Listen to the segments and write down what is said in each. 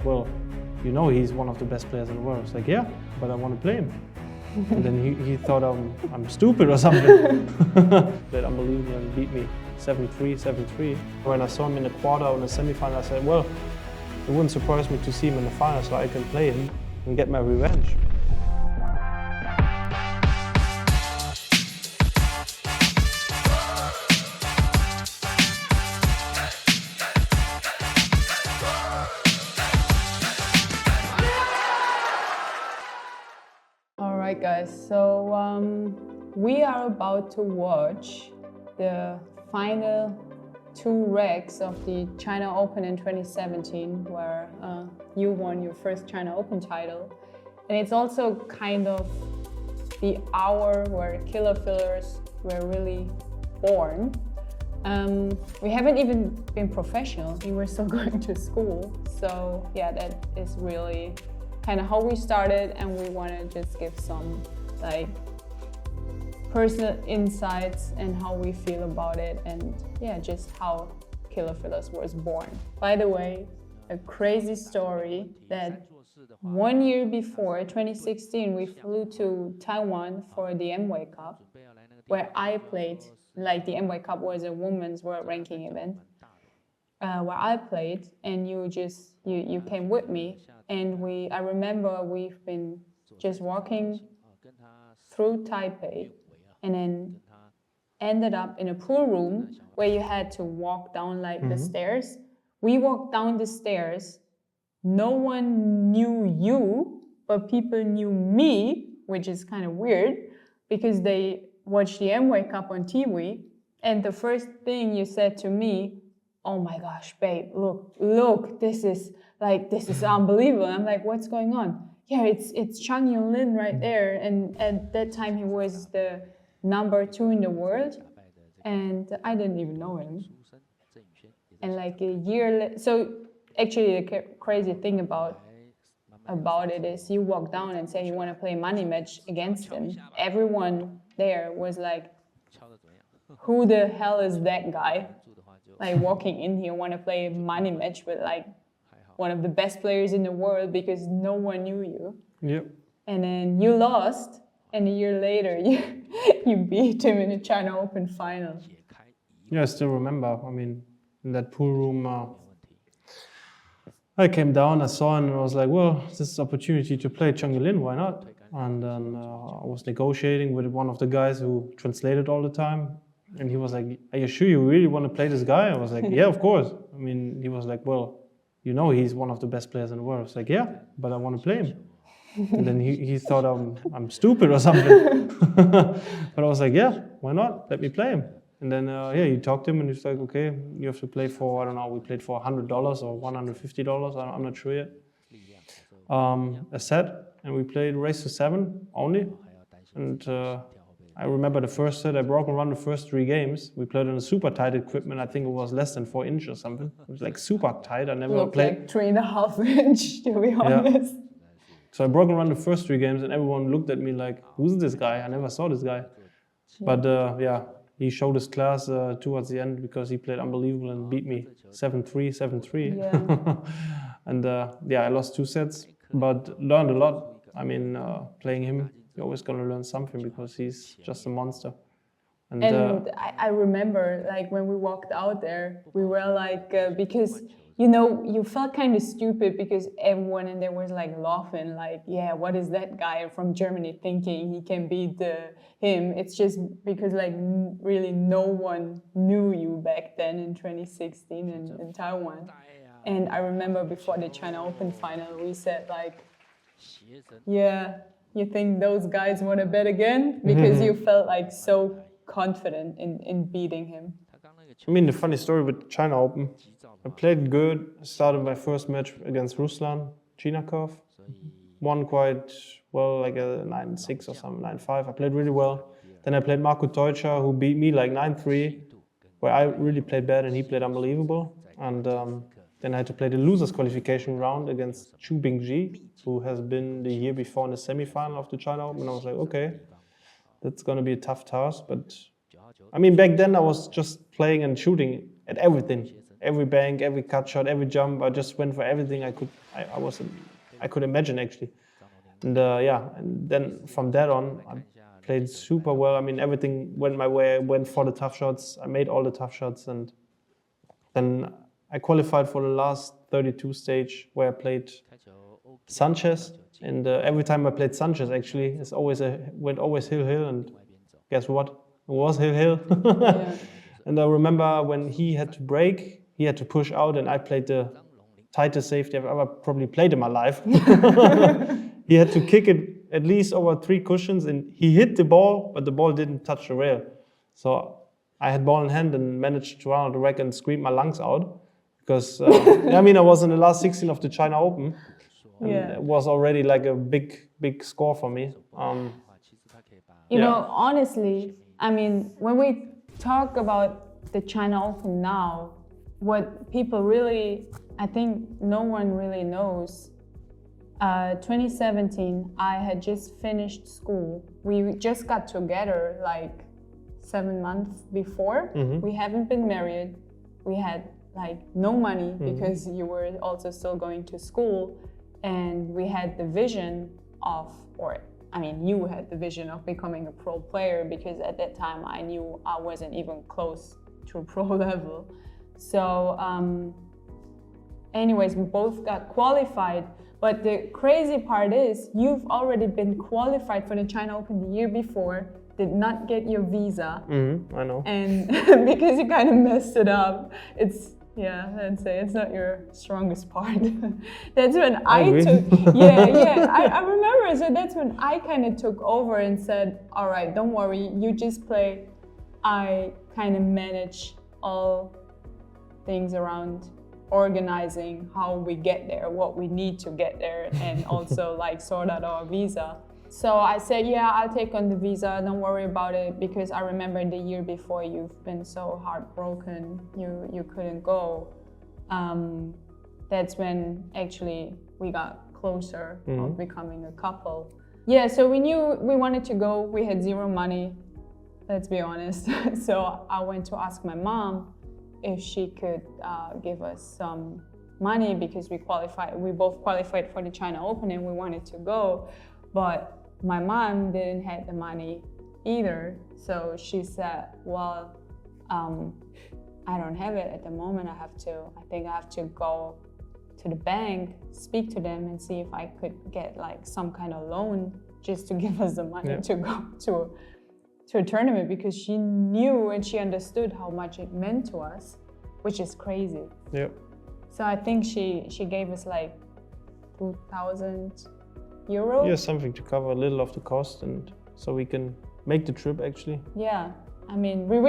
well, you know he's one of the best players in the world. I was like, yeah, but I want to play him. And then he thought I'm stupid or something. Played unbelievable and beat me 7-3, 7-3. When I saw him in the quarter or in the semi-final, I said, well, it wouldn't surprise me to see him in the final, so I can play him and get my revenge. Alright guys, so we are about to watch the final two regs of the China Open in 2017, where you won your first China Open title. And it's also kind of the hour where Killerfillers were really born. We haven't even been professional, we were still going to school. So yeah, that is really kind of how we started, and we want to just give some like personal insights and how we feel about it, and yeah, just how Killerfillers was born. By the way, a crazy story that 1 year before, 2016, we flew to Taiwan for the Amway Cup, where I played. Like the Amway Cup was a women's world ranking event, where I played, and you came with me, and I remember we've been just walking through Taipei, and then ended up in a pool room where you had to walk down like the stairs. We walked down the stairs. No one knew you, but people knew me, which is kind of weird because they watched the Amway Cup on TV. And the first thing you said to me, "Oh my gosh, babe, look, this is unbelievable." I'm like, "What's going on?" "Yeah, it's Chang Yunlin right there." And at that time he was the #2 in the world, and I didn't even know him. And like a year so actually the crazy thing about it is you walk down and say you want to play money match against him. Everyone there was like, who the hell is that guy? Like walking in here, want to play a money match with like one of the best players in the world, because no one knew you. Yep. And then you lost, and a year later you beat him in the China Open final. Yeah, I still remember. I mean, in that pool room, I came down, I saw him, and I was like, well, this is an opportunity to play Chang Yulin, why not? And then I was negotiating with one of the guys who translated all the time. And he was like, "Are you sure you really want to play this guy?" I was like, "Yeah, of course." I mean, he was like, "Well, you know he's one of the best players in the world." I was like, "Yeah, but I want to play him." And then he thought I'm stupid or something. But I was like, "Yeah, why not? Let me play him." And then he talked to him, and he's like, "Okay, you have to play for, I don't know, we played for $100 or $150, I'm not sure yet. A set, and we played race to 7 only." And I remember the first set, I broke and run the first 3 games. We played on a super tight equipment. I think it was less than 4 inches or something. It was like super tight. I never played. Like 3.5 inch, to be honest. Yeah. So I broke and run the first 3 games, and everyone looked at me like, "Who's this guy? I never saw this guy." But he showed his class towards the end, because he played unbelievable and beat me 7-3, 7-3. Yeah. And I lost 2 sets, but learned a lot. I mean, playing him, you're always going to learn something, because he's just a monster. And I remember, like, when we walked out there, we were like, because, you know, you felt kind of stupid because everyone in there was like laughing, like, "Yeah, what is that guy from Germany thinking he can beat him?" It's just because like really no one knew you back then in 2016 in Taiwan. And I remember before the China Open final, we said like, "Yeah, you think those guys want to bet again?" Because you felt like so confident in beating him. I mean, the funny story with China Open, I played good. I started my first match against Ruslan Chinakov. Won quite well, like a 9-6 or something, 9-5. I played really well. Then I played Marco Teutscher, who beat me like 9-3, where I really played bad and he played unbelievable. And then I had to play the losers qualification round against Chu Bingji, who has been the year before in the semi-final of the China Open. And I was like, okay, that's going to be a tough task. But I mean, back then I was just playing and shooting at everything. every bank, every cut shot, every jump. I just went for everything I could imagine actually. And and then from that on, I played super well. I mean, everything went my way. I went for the tough shots. I made all the tough shots, and then I qualified for the last 32 stage where I played Sanchez. And every time I played Sanchez, actually, it's always went always hill, and guess what? It was hill. Yeah. And I remember when he had to break, he had to push out, and I played the tightest safety I've ever probably played in my life. He had to kick it at least over 3 cushions, and he hit the ball, but the ball didn't touch the rail. So I had ball in hand and managed to run out the rack and scream my lungs out because I mean I was in the last 16 of the China Open. And it was already like a big score for me. You know, honestly, I mean, when we talk about the China Open now, what people really, I think no one really knows. 2017, I had just finished school. We just got together like 7 months before. We haven't been married. We had like no money because you were also still going to school. And we had the vision of, or I mean, you had the vision of becoming a pro player because at that time I knew I wasn't even close to a pro level. So anyways, we both got qualified. But the crazy part is you've already been qualified for the China Open the year before, did not get your visa. I know. And because you kind of messed it up, I'd say it's not your strongest part. That's when I took, I remember. So that's when I kind of took over and said, all right, don't worry, you just play. I kind of manage all things around organizing how we get there, what we need to get there, and also like sort out our visa. So I said, yeah, I'll take on the visa, don't worry about it, because I remember the year before you've been so heartbroken, you couldn't go. That's when actually we got closer of becoming a couple. Yeah, so we knew we wanted to go, we had zero money, let's be honest. So I went to ask my mom if she could give us some money because we both qualified for the China Open and we wanted to go. But my mom didn't have the money either. So she said, well, I don't have it at the moment. I think I have to go to the bank, speak to them and see if I could get like some kind of loan just to give us the money to go to a tournament, because she knew and she understood how much it meant to us, which is crazy. Yeah. So I think she gave us like 2,000 euro. Yeah, something to cover a little of the cost, and so we can make the trip actually. Yeah, I mean, you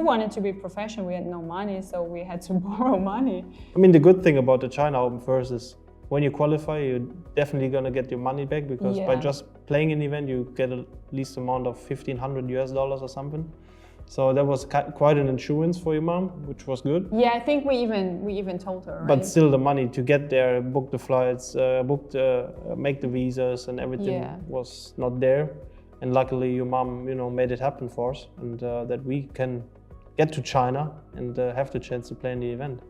wanted to be professional. We had no money, so we had to borrow money. I mean, the good thing about the China Open first is when you qualify, you're definitely gonna get your money back, because by just playing an event, you get at least amount of $1,500 or something. So that was quite an insurance for your mom, which was good. Yeah, I think we even told her. Right? But still, the money to get there, book the flights, make the visas, and everything was not there. And luckily, your mom, made it happen for us, and that we can get to China and have the chance to play in the event.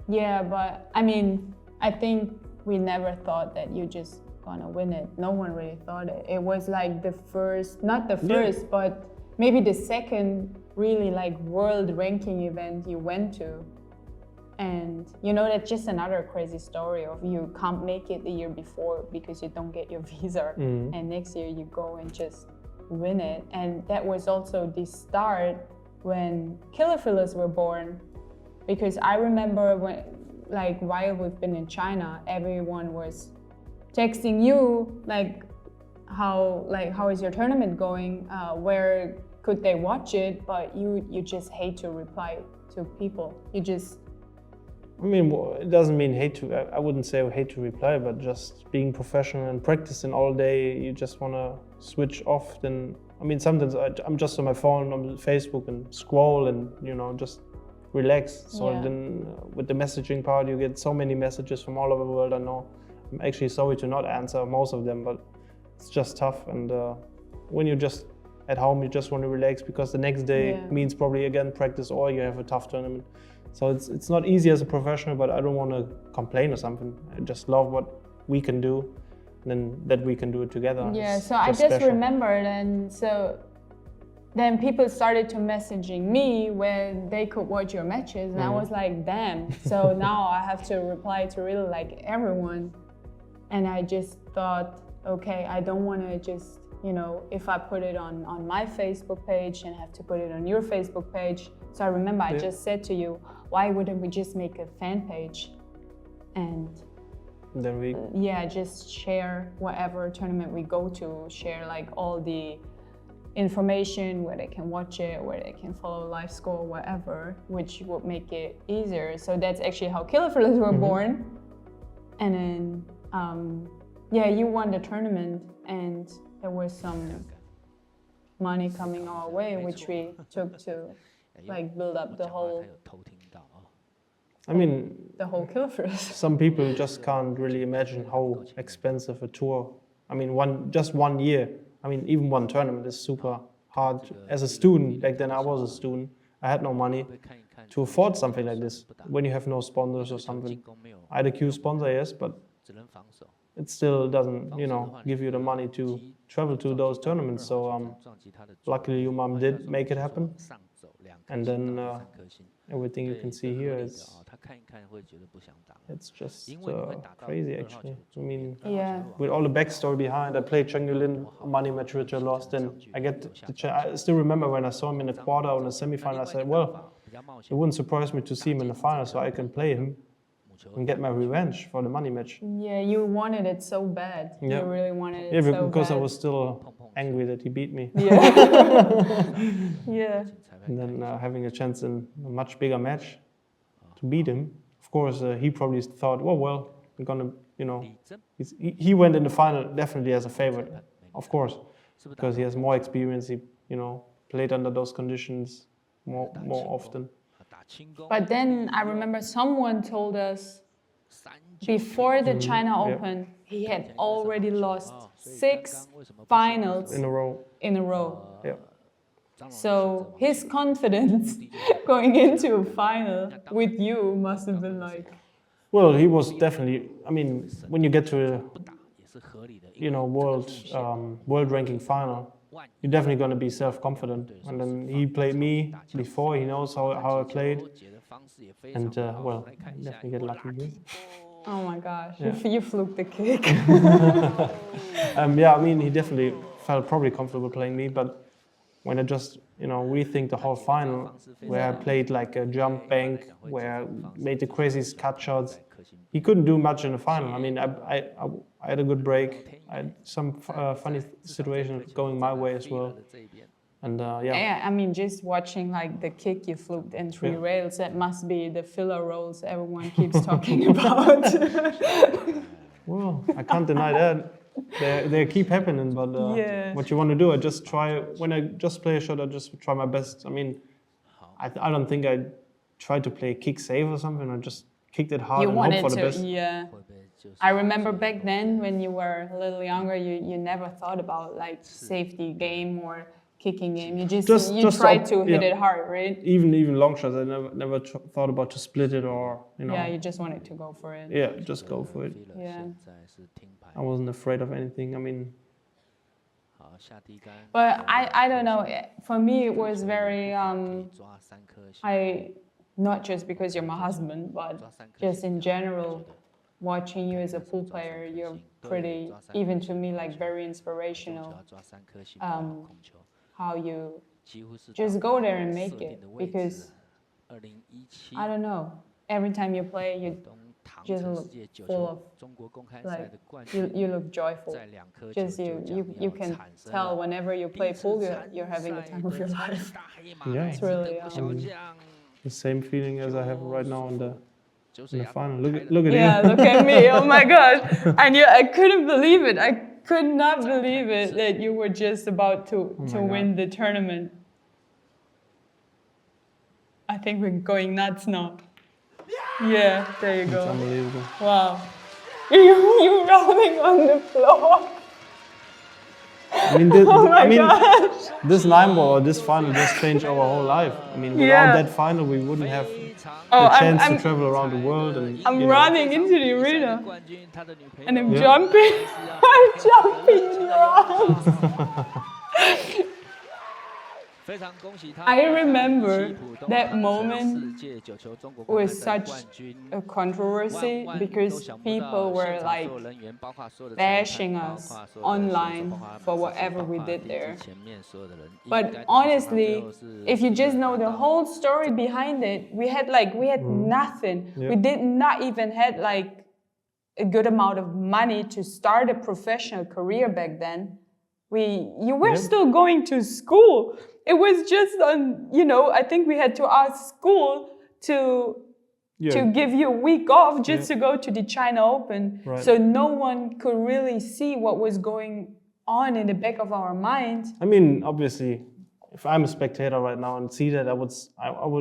Yeah, but I mean, I think we never thought that you're just gonna win it. No one really thought it. It was like the first, not the first, but maybe the second really like world ranking event you went to. And that's just another crazy story of you can't make it the year before because you don't get your visa. And next year you go and just win it. And that was also the start when Killerfillers were born. Because I remember while we've been in China, everyone was texting you how is your tournament going? Where could they watch it? But you just hate to reply to people. I mean, it doesn't mean I wouldn't say hate to reply, but just being professional and practicing all day, you just want to switch off. Then, I mean, sometimes I'm just on my phone, on Facebook and scroll and, just relax. So then with the messaging part, you get so many messages from all over the world. I know I'm actually sorry to not answer most of them, but it's just tough. And when you just at home you just want to relax because the next day means probably again practice or you have a tough tournament. So it's not easy as a professional, but I don't want to complain or something. I just love what we can do, and then that we can do it together. Yeah, It's so I just special. remembered, and so then people started to messaging me when they could watch your matches, and I was like, damn. So now I have to reply to really like everyone. And I just thought, okay, I don't want to just, you know, if I put it on my Facebook page and have to put it on your Facebook page. So I remember I just said to you, why wouldn't we just make a fan page and then we just share whatever tournament we go to, share like all the information where they can watch it, where they can follow live score, whatever, which would make it easier. So that's actually how Killerfillers were born. And then you won the tournament, and there was some money coming our way, which we took to like build up the whole Killerfillers. Some people just can't really imagine how expensive a tour. I mean, just 1 year. I mean, even one tournament is super hard. As a student, back then I was a student, I had no money to afford something like this when you have no sponsors or something. I had a Q sponsor, yes, but it still doesn't, you know, give you the money to travel to those tournaments. So luckily your mom did make it happen. And then everything you can see here is it's just crazy actually. I mean, with all the backstory behind, I played Chang Yulin money match which I lost, and I get the chance. I still remember when I saw him in the quarter or in the semi-final, I said, well, it wouldn't surprise me to see him in the final, so I can play him and get my revenge for the money match. Yeah, you wanted it so bad. Yeah. You really wanted it so bad. Yeah, because I was still angry that he beat me. Yeah. And then having a chance in a much bigger match to beat him. Of course, he probably thought, well, I'm gonna, you know, he went in the final definitely as a favorite, of course, because he has more experience. He, you know, played under those conditions more often. But then I remember someone told us before the China Open, he had already lost 6 finals in a row. Yeah. So his confidence going into a final with you must have been like... Well, he was definitely, I mean, when you get to a, you know, world ranking final, you're definitely going to be self-confident. And then he played me before, he knows how I played. And well, definitely get lucky here. Oh my gosh, you fluked the kick. Yeah, I mean, he definitely felt probably comfortable playing me, but when I just, you know, rethink the whole final, where I played like a jump bank, where I made the craziest cut shots, he couldn't do much in the final. I mean, I had a good break. I had some funny situations going my way as well. And yeah, I mean, just watching like the kick you fluked in 3 rails, that must be the filler rolls everyone keeps talking about. Well, I can't deny that. They keep happening, but what you want to do, I just try, when I just play a shot, I just try my best. I mean, I don't think I tried to play kick save or something. I just kicked it hard and hope for the best. Yeah. I remember back then when you were a little younger, you never thought about like safety game or kicking game. You just tried to hit it hard, right? Even long shots, I never thought about to split it or, you know. Yeah, you just wanted to go for it. Yeah, just go for it. Yeah. I wasn't afraid of anything. I mean. But I don't know. For me, it was very not just because you're my husband, but just in general, watching you as a pool player, you're pretty, even to me, like very inspirational. How you just go there and make it, because I don't know, every time you play you just look full of, like, you look joyful. Just you can tell whenever you play pool you're having the time of your life. Yeah, it's really the same feeling as I have right now in the final. Look at you. Yeah, look at me. Oh my God. And I couldn't believe it. I could not believe it that you were just about to win the tournament. I think we're going nuts now. Yeah, there you go. It's unbelievable. Wow. You rolling on the floor. I mean, gosh. this 9-ball or this final just changed our whole life. I mean, without that final, we wouldn't have the chance to travel around the world. And I'm running into the arena and I'm Yeah. jumping. I'm jumping in your arms. I remember that moment was such a controversy because people were like bashing us online for whatever we did there. But honestly, if you just know the whole story behind it, we had nothing. Yeah. We did not even had like a good amount of money to start a professional career back then. You were still going to school. It was just on, I think we had to ask school to give you a week off just to go to the China Open. Right. So no one could really see what was going on in the back of our mind. I mean, obviously, if I'm a spectator right now and see that, I would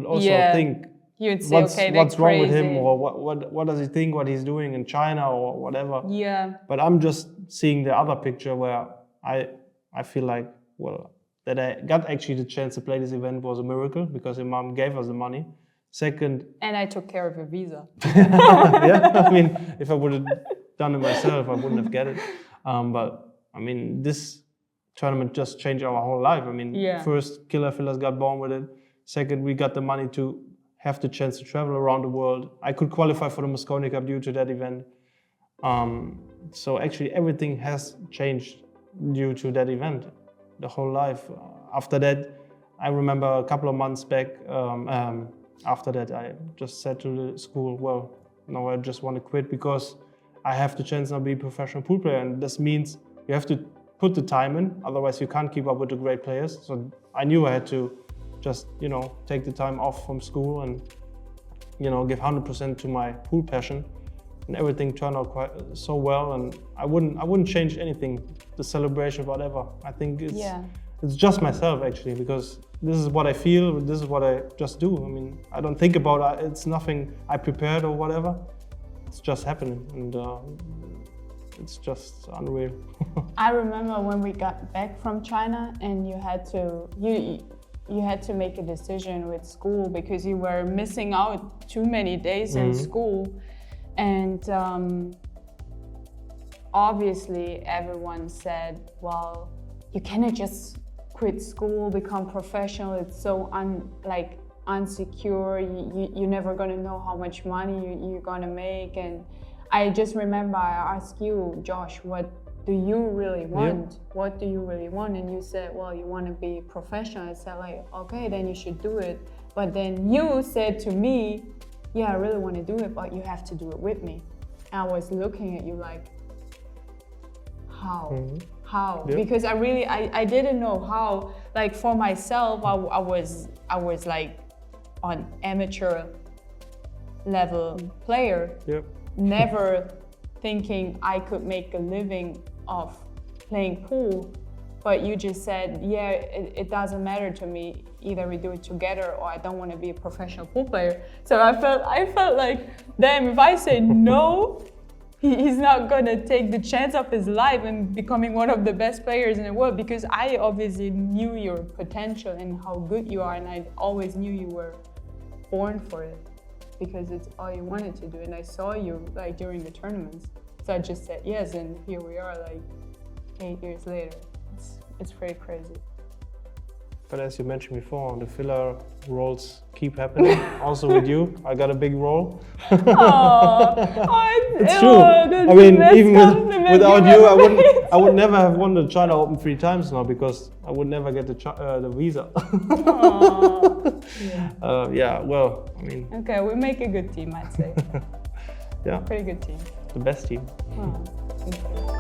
also think, you'd say, what's wrong with him, crazy. or what does he think what he's doing in China or whatever. Yeah. But I'm just seeing the other picture where I feel like, well, that I got actually the chance to play this event was a miracle because your mom gave us the money. Second, and I took care of your visa. yeah, I mean, if I would have done it myself, I wouldn't have get it. But I mean, this tournament just changed our whole life. I mean, first, Killerfillers got born with it. Second, we got the money to have the chance to travel around the world. I could qualify for the Moscone Cup due to that event. So actually, everything has changed due to that event. The whole life. After that, I remember a couple of months back, after that, I just said to the school, well, no, I just want to quit because I have the chance now to be a professional pool player. And this means you have to put the time in, otherwise you can't keep up with the great players. So I knew I had to just, take the time off from school and, give 100% to my pool passion. And everything turned out quite so well, and I wouldn't change anything. The celebration, whatever. I think it's just myself actually, because this is what I feel. This is what I just do. I mean, I don't think about it. It's nothing I prepared or whatever. It's just happening, and it's just unreal. I remember when we got back from China, and you had to make a decision with school because you were missing out too many days in school. And obviously everyone said, well, you cannot just quit school, become professional. It's so unsecure. You're never gonna know how much money you're gonna make. And I just remember I asked you, Josh, what do you really want? Yeah. What do you really want? And you said, well, you want to be professional. I said like, okay, then you should do it. But then you said to me, yeah, I really want to do it, but you have to do it with me. And I was looking at you like, how? How? Yeah. Because I didn't know how. Like for myself, I was like an amateur level player, never thinking I could make a living of playing pool. But you just said, yeah, it doesn't matter to me. Either we do it together or I don't want to be a professional pool player. So I felt like, damn, if I say no, he's not gonna take the chance of his life and becoming one of the best players in the world, because I obviously knew your potential and how good you are, and I always knew you were born for it because it's all you wanted to do. And I saw you like during the tournaments. So I just said yes, and here we are like 8 years later. It's pretty crazy. But as you mentioned before, the filler roles keep happening. Also with you, I got a big role. It's true. I mean, even without you, I would never have won the China Open 3 times now because I would never get the visa. Yeah. Well, I mean. Okay, we make a good team, I'd say. Yeah. Pretty good team. The best team. Thank you.